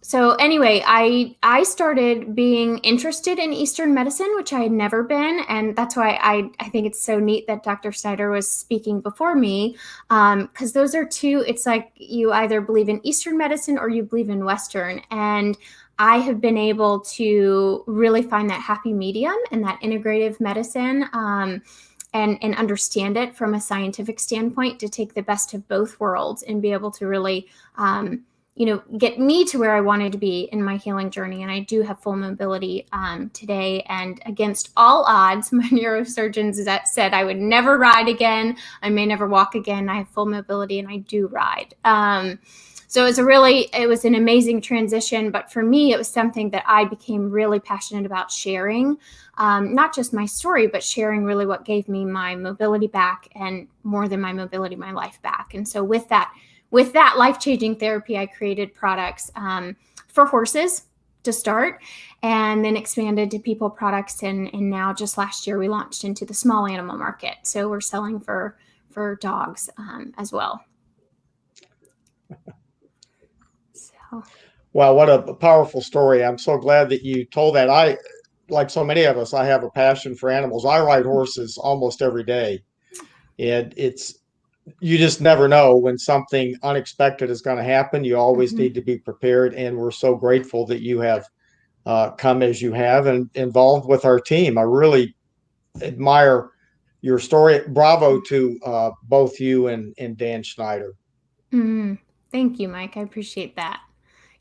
So anyway, I started being interested in Eastern medicine, which I had never been. And that's why I think it's so neat that Dr. Snyder was speaking before me, because those are two, it's like you either believe in Eastern medicine or you believe in Western. And I have been able to really find that happy medium and that integrative medicine, and understand it from a scientific standpoint to take the best of both worlds and be able to really, get me to where I wanted to be in my healing journey. And I do have full mobility today. And against all odds, my neurosurgeons said I would never ride again. I may never walk again. I have full mobility and I do ride. So it was an amazing transition. But for me, it was something that I became really passionate about sharing, not just my story, but sharing really what gave me my mobility back, and more than my mobility, my life back. And so with that life-changing therapy, I created products for horses to start, and then expanded to people products. And now just last year, we launched into the small animal market. So we're selling for dogs as well. Wow, what a powerful story. I'm so glad that you told that. Like so many of us, I have a passion for animals. I ride horses almost every day. And you just never know when something unexpected is going to happen. You always need to be prepared. And we're so grateful that you have come as you have and involved with our team. I really admire your story. Bravo to both you and Dan Schneider. Thank you, Mike. I appreciate that.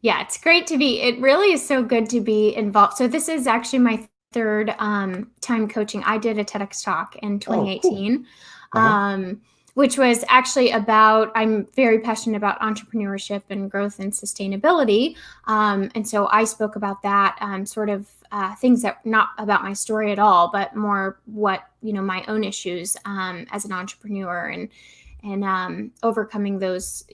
Yeah, it's great it really is so good to be involved. So this is actually my third time coaching. I did a TEDx talk in 2018, which was actually I'm very passionate about entrepreneurship and growth and sustainability. And so I spoke about that things that not about my story at all, but more what, my own issues as an entrepreneur and overcoming those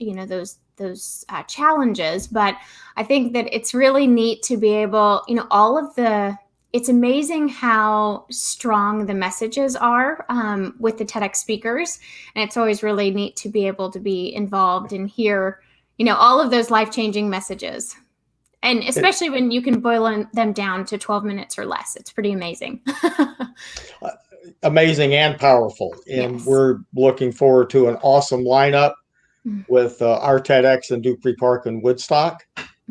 challenges. But I think that it's really neat to be able, it's amazing how strong the messages are with the TEDx speakers. And it's always really neat to be able to be involved and hear, all of those life-changing messages. And especially when you can boil them down to 12 minutes or less, it's pretty amazing. Amazing and powerful. And Yes. we're looking forward to an awesome lineup Mm. with our TEDx in Dupree Park in Woodstock.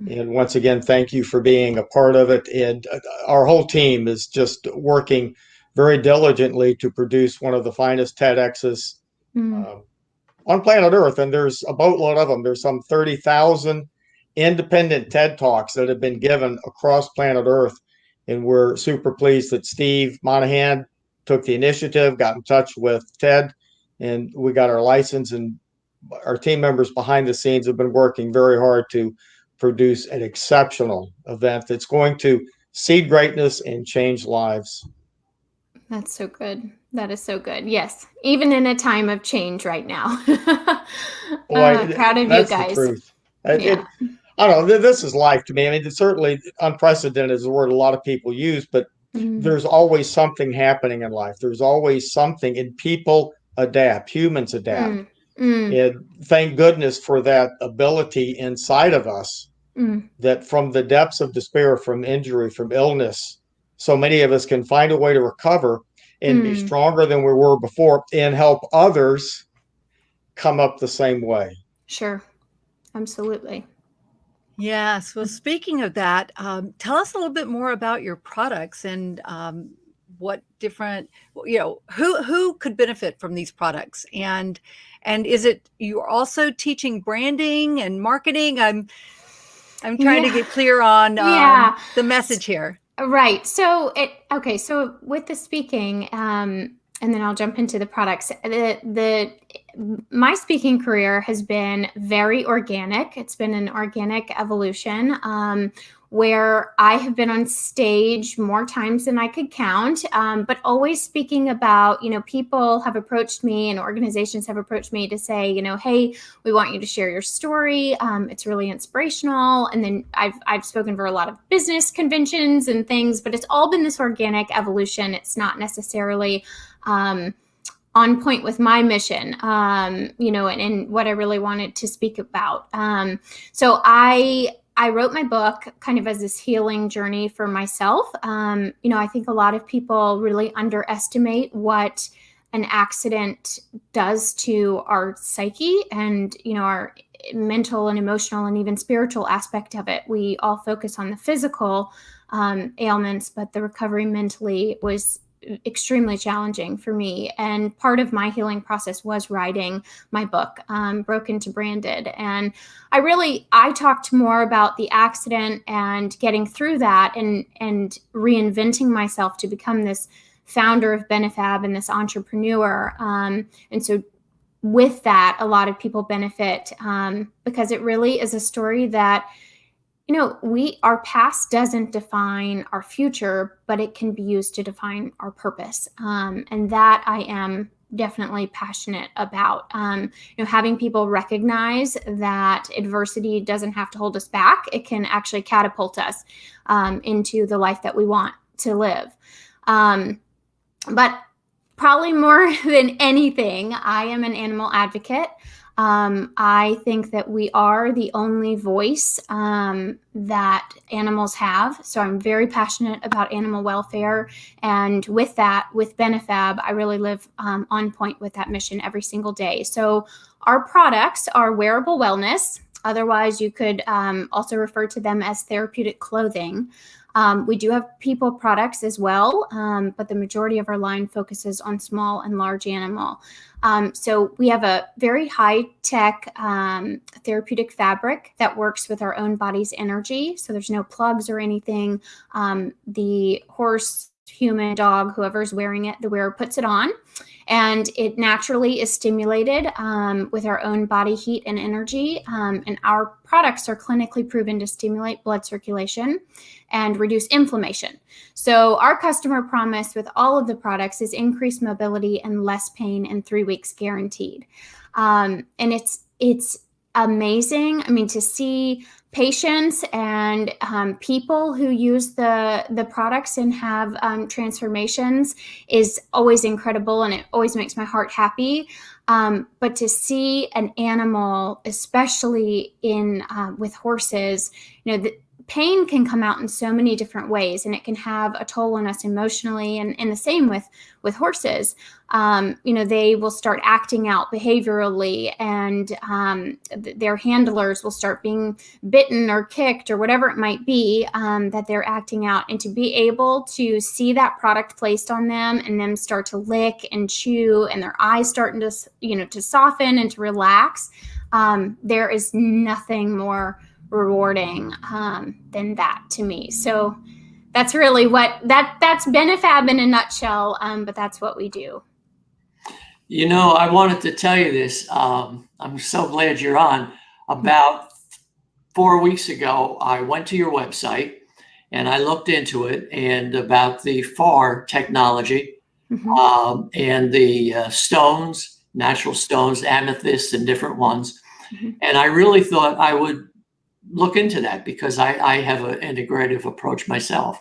And once again, thank you for being a part of it. And our whole team is just working very diligently to produce one of the finest TEDx's on planet Earth. And there's a boatload of them. There's some 30,000 independent TED Talks that have been given across planet Earth. And we're super pleased that Steve Monahan took the initiative, got in touch with TED, and we got our license. And our team members behind the scenes have been working very hard to produce an exceptional event that's going to seed greatness and change lives. That's so good. That is so good. Yes. Even in a time of change right now. Boy, proud of you that's guys. the truth. Yeah. I don't know. This is life to me. I mean, it's certainly unprecedented is a word a lot of people use, but there's always something happening in life. There's always something, and people adapt. Humans adapt. And thank goodness for that ability inside of us, that from the depths of despair, from injury, from illness, so many of us can find a way to recover and be stronger than we were before and help others come up the same way. Sure. Absolutely. Yes. Well, speaking of that, tell us a little bit more about your products and what different, who could benefit from these products, and is it you're also teaching branding and marketing? I'm trying to get clear on the message here. Right. So so with the speaking, and then I'll jump into the products. My speaking career has been very organic. It's been an organic evolution, where I have been on stage more times than I could count, but always speaking about, people have approached me and organizations have approached me to say, hey, we want you to share your story. It's really inspirational. And then I've spoken for a lot of business conventions and things, but it's all been this organic evolution. It's not necessarily on point with my mission, and what I really wanted to speak about. So I wrote my book kind of as this healing journey for myself. I think a lot of people really underestimate what an accident does to our psyche and, our mental and emotional and even spiritual aspect of it. We all focus on the physical ailments, but the recovery mentally was extremely challenging for me. And part of my healing process was writing my book, Broken to Branded. And I talked more about the accident and getting through that and reinventing myself to become this founder of Benefab and this entrepreneur. And so with that, a lot of people benefit because it really is a story that our past doesn't define our future, but it can be used to define our purpose. And that I am definitely passionate about. Having people recognize that adversity doesn't have to hold us back. It can actually catapult us into the life that we want to live. But probably more than anything, I am an animal advocate. I think that we are the only voice that animals have. So I'm very passionate about animal welfare. And with that, with Benefab, I really live on point with that mission every single day. So our products are wearable wellness. Otherwise, you could also refer to them as therapeutic clothing. We do have people products as well, but the majority of our line focuses on small and large animal. So we have a very high-tech therapeutic fabric that works with our own body's energy. So there's no plugs or anything. The horse, human, dog, whoever's wearing it, the wearer puts it on. And it naturally is stimulated with our own body heat and energy. And our products are clinically proven to stimulate blood circulation and reduce inflammation. So our customer promise with all of the products is increased mobility and less pain in 3 weeks guaranteed. And it's amazing. I mean, to see patients and people who use the products and have transformations is always incredible, and it always makes my heart happy. But to see an animal, especially with horses, pain can come out in so many different ways, and it can have a toll on us emotionally. And the same with horses. They will start acting out behaviorally, and their handlers will start being bitten or kicked or whatever it might be, that they're acting out. And to be able to see that product placed on them and them start to lick and chew and their eyes starting to, to soften and to relax, there is nothing more rewarding than that to me. So that's really that's Benefab in a nutshell, but that's what we do. I wanted to tell you this. I'm so glad you're on. About 4 weeks ago, I went to your website and I looked into it and about the FAR technology, and the stones, natural stones, amethysts and different ones. And I really thought I would look into that because I have an integrative approach myself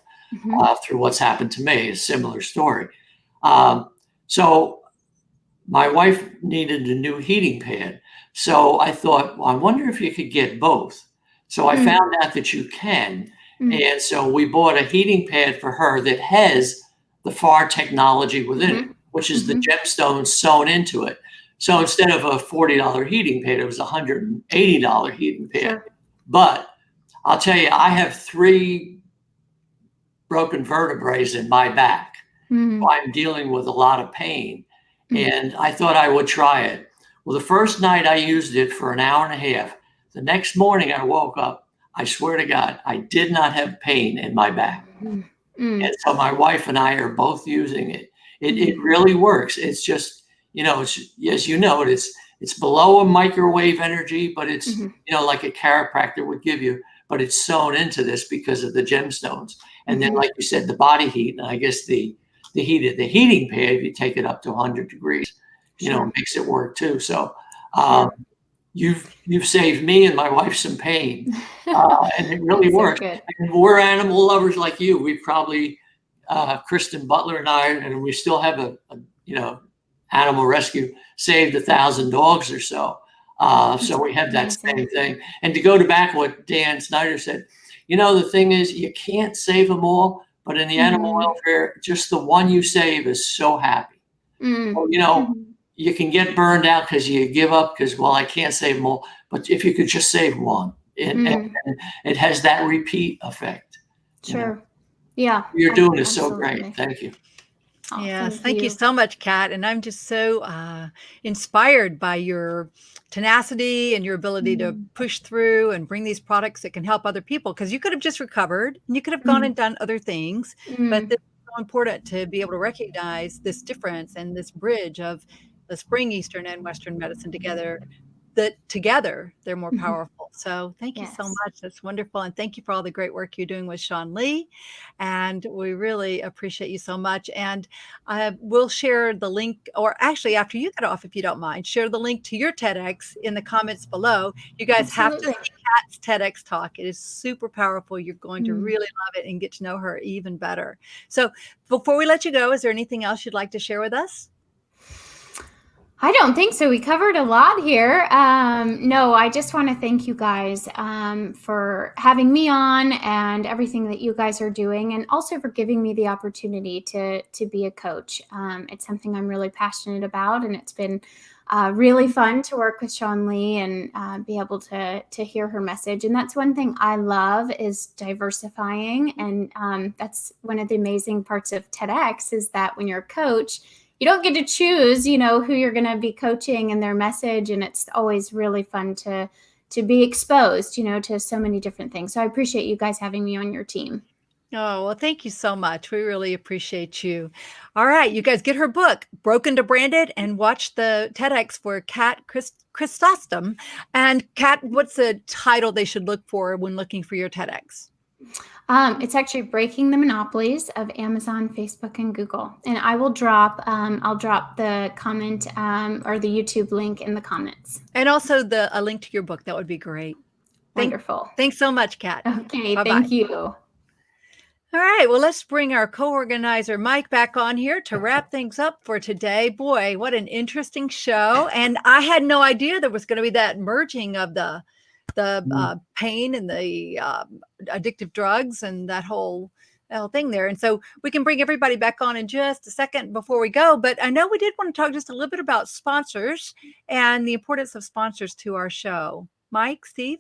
through what's happened to me, a similar story. So my wife needed a new heating pad. So I thought, well, I wonder if you could get both. So I found out that you can. And so we bought a heating pad for her that has the FAR technology within it, which is the gemstones sewn into it. So instead of a $40 heating pad, it was a $180 heating pad. Sure. But I'll tell you, I have 3 broken vertebrae in my back. So I'm dealing with a lot of pain. And I thought I would try it. Well, the first night I used it for an hour and a half. The next morning I woke up, I swear to God, I did not have pain in my back. And so my wife and I are both using it. It really works. It's just, it's, as you know, it's below a microwave energy, but it's, like a chiropractor would give you, but it's sewn into this because of the gemstones. And then, like you said, the body heat, and I guess the heating pad, if you take it up to 100 degrees, makes it work too. So you've saved me and my wife some pain, and it really works. So and we're animal lovers like you. We probably, Kristen Butler and I, and we still have a animal rescue, saved 1,000 dogs or so. So we have that same thing. And to go back to what Dan Snyder said, the thing is, you can't save them all, but in the animal welfare, just the one you save is so happy. You can get burned out because you give up because, well, I can't save them all. But if you could just save one, and it has that repeat effect. Sure. Yeah. You're doing it so great. Thank you. Oh, yes, thank you so much, Kat. And I'm just so inspired by your tenacity and your ability to push through and bring these products that can help other people. Because you could have just recovered and you could have gone and done other things. But it's so important to be able to recognize this difference and this bridge of let's bring Eastern and Western medicine together, that together they're more powerful. So thank you so much. That's wonderful. And thank you for all the great work you're doing with Sean Lee. And we really appreciate you so much. And we'll share the link, or actually after you get off, if you don't mind, share the link to your TEDx in the comments below. You guys have to see Kat's TEDx talk. It is super powerful. You're going to really love it and get to know her even better. So before we let you go, is there anything else you'd like to share with us? I don't think so. We covered a lot here. No, I just want to thank you guys for having me on and everything that you guys are doing, and also for giving me the opportunity to be a coach. It's something I'm really passionate about, and it's been really fun to work with Sean Lee and be able to hear her message. And that's one thing I love, is diversifying. And that's one of the amazing parts of TEDx, is that when you're a coach, you don't get to choose, who you're going to be coaching and their message. And it's always really fun to be exposed, to so many different things. So I appreciate you guys having me on your team. Oh, well, thank you so much. We really appreciate you. All right, you guys get her book, Broken to Branded, and watch the TEDx for Kat Chrysostom. And Kat, what's the title they should look for when looking for your TEDx? It's actually Breaking the Monopolies of Amazon, Facebook, and Google. And I will drop, I'll drop the comment or the YouTube link in the comments. And also a link to your book. That would be great. Wonderful. Thanks so much, Kat. Okay, Bye-bye. thank you. All right, well, let's bring our co-organizer, Mike, back on here to wrap things up for today. Boy, what an interesting show. And I had no idea there was going to be that merging of the pain and the addictive drugs and that whole thing there. And so we can bring everybody back on in just a second before we go. But I know we did want to talk just a little bit about sponsors and the importance of sponsors to our show. Mike, Steve?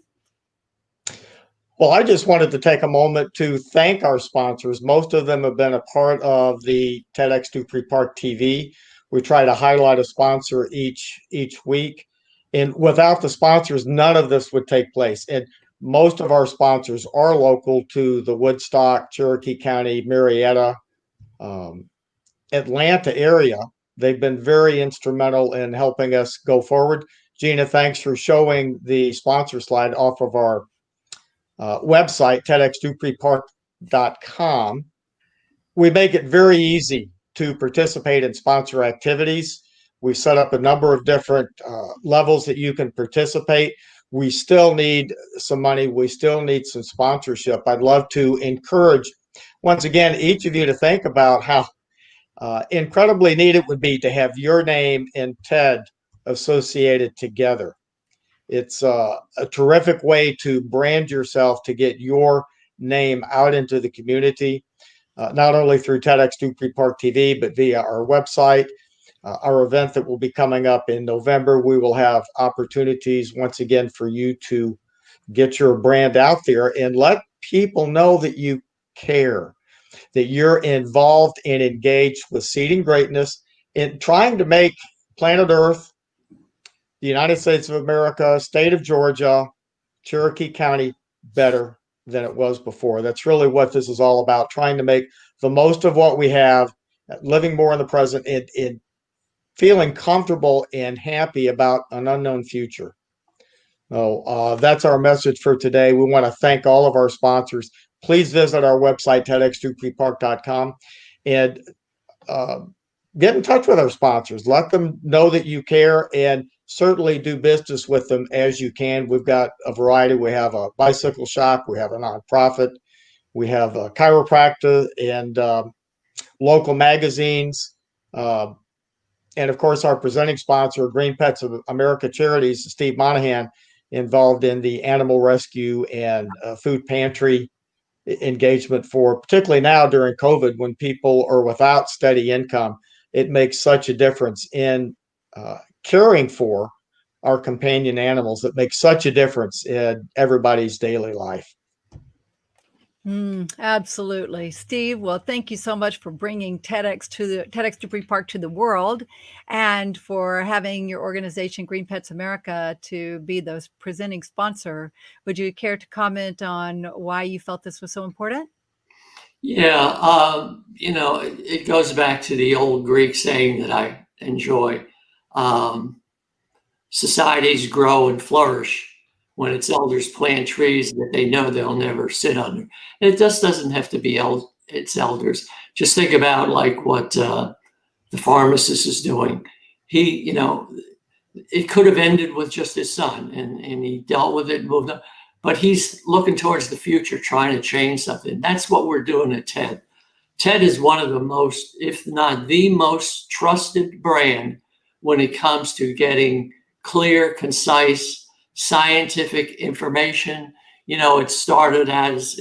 Well, I just wanted to take a moment to thank our sponsors. Most of them have been a part of the TEDxDupreeParkTV. We try to highlight a sponsor each week. And without the sponsors, none of this would take place. And most of our sponsors are local to the Woodstock, Cherokee County, Marietta, Atlanta area. They've been very instrumental in helping us go forward. Gina, thanks for showing the sponsor slide off of our website, TEDxDupreePark.com. We make it very easy to participate in sponsor activities. We've set up a number of different levels that you can participate. We still need some money. We still need some sponsorship. I'd love to encourage, once again, each of you to think about how incredibly neat it would be to have your name and TED associated together. It's a terrific way to brand yourself, to get your name out into the community, not only through TEDxDupreeParkTV, but via our website. Our event that will be coming up in November, we will have opportunities once again for you to get your brand out there and let people know that you care, that you're involved and engaged with seeding greatness in trying to make planet Earth, the United States of America, state of Georgia, Cherokee County better than it was before. That's really what this is all about, trying to make the most of what we have, living more in the present, and feeling comfortable and happy about an unknown future. So that's our message for today. We want to thank all of our sponsors. Please visit our website, TEDxDupreePark.com, and get in touch with our sponsors. Let them know that you care, and certainly do business with them as you can. We've got a variety. We have a bicycle shop. We have a nonprofit. We have a chiropractor and local magazines. And of course, our presenting sponsor, Green Pets of America Charities, Steve Monahan, involved in the animal rescue and food pantry engagement for, particularly now during COVID, when people are without steady income. It makes such a difference in caring for our companion animals. It makes such a difference in everybody's daily life. Absolutely. Steve, well, thank you so much for bringing TEDx Dupree Park to the world, and for having your organization, Green Pets America, to be the presenting sponsor. Would you care to comment on why you felt this was so important? Yeah, it goes back to the old Greek saying that I enjoy. Societies grow and flourish when its elders plant trees that they know they'll never sit under. And it just doesn't have to be its elders. Just think about like what the pharmacist is doing. He, it could have ended with just his son, and he dealt with it and moved on. But he's looking towards the future, trying to change something. That's what we're doing at TED. TED is one of the most, if not the most trusted brand when it comes to getting clear, concise, scientific information. It started as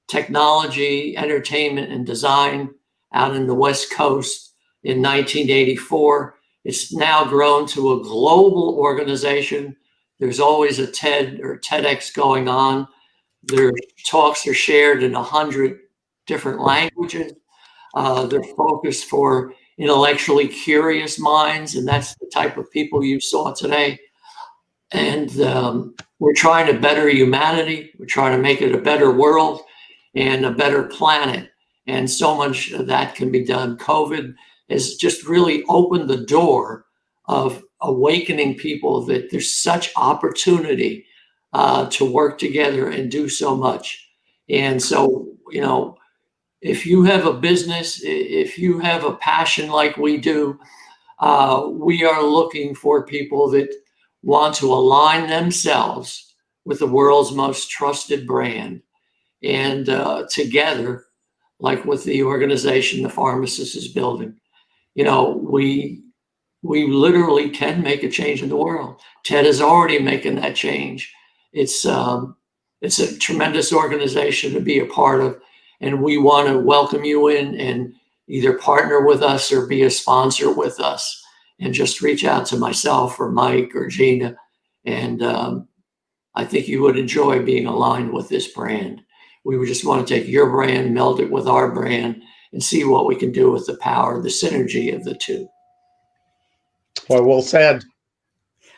technology, entertainment, and design out in the West Coast in 1984. It's now grown to a global organization. There's always a TED or TEDx going on. Their talks are shared in 100 different languages. They're focused for intellectually curious minds, and that's the type of people you saw today. And we're trying to better humanity. We're trying to make it a better world and a better planet. And so much of that can be done. COVID has just really opened the door of awakening people that there's such opportunity to work together and do so much. And so, if you have a business, if you have a passion like we do, we are looking for people that want to align themselves with the world's most trusted brand. And together, like with the organization the pharmacist is building, we literally can make a change in the world. TED is already making that change. It's a tremendous organization to be a part of, and we want to welcome you in and either partner with us or be a sponsor with us. And just reach out to myself or Mike or Gina, and I think you would enjoy being aligned with this brand. We would just want to take your brand, meld it with our brand, and see what we can do with the power, the synergy of the two. Well said.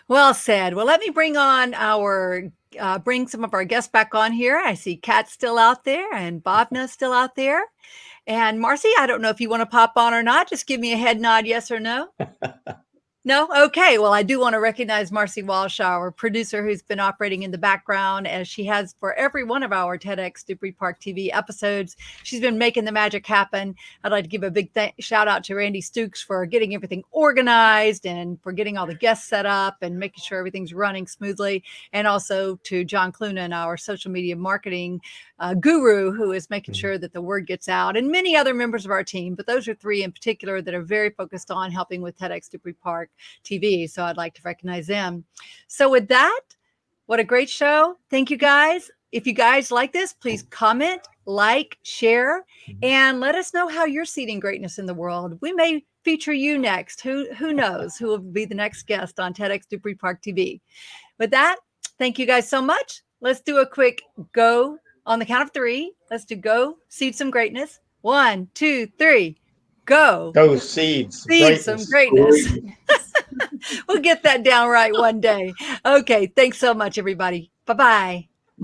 Well said. Well, let me bring on bring some of our guests back on here. I see Kat's still out there and Bhavna's still out there. And Marcy, I don't know if you want to pop on or not. Just give me a head nod, yes or no. No? Okay. Well, I do want to recognize Marcy Walsh, our producer, who's been operating in the background as she has for every one of our TEDxDupreeParkTV episodes. She's been making the magic happen. I'd like to give a big shout out to Randy Stooks for getting everything organized and for getting all the guests set up and making sure everything's running smoothly. And also to John Clunan, our social media marketing guru, who is making sure that the word gets out, and many other members of our team. But those are three in particular that are very focused on helping with TEDx Dupree Park TV. So I'd like to recognize them. So with that, what a great show. Thank you guys. If you guys like this, please comment, like, share, and let us know how you're seeding greatness in the world. We may feature you next. Who knows who will be the next guest on TEDx Dupree Park TV. With that, thank you guys so much. Let's do a quick go on the count of 3. Let's do go, seed some greatness. 1, 2, 3, go. Go seeds. Seed some greatness. We'll get that down right one day. Okay. Thanks so much, everybody. Bye-bye.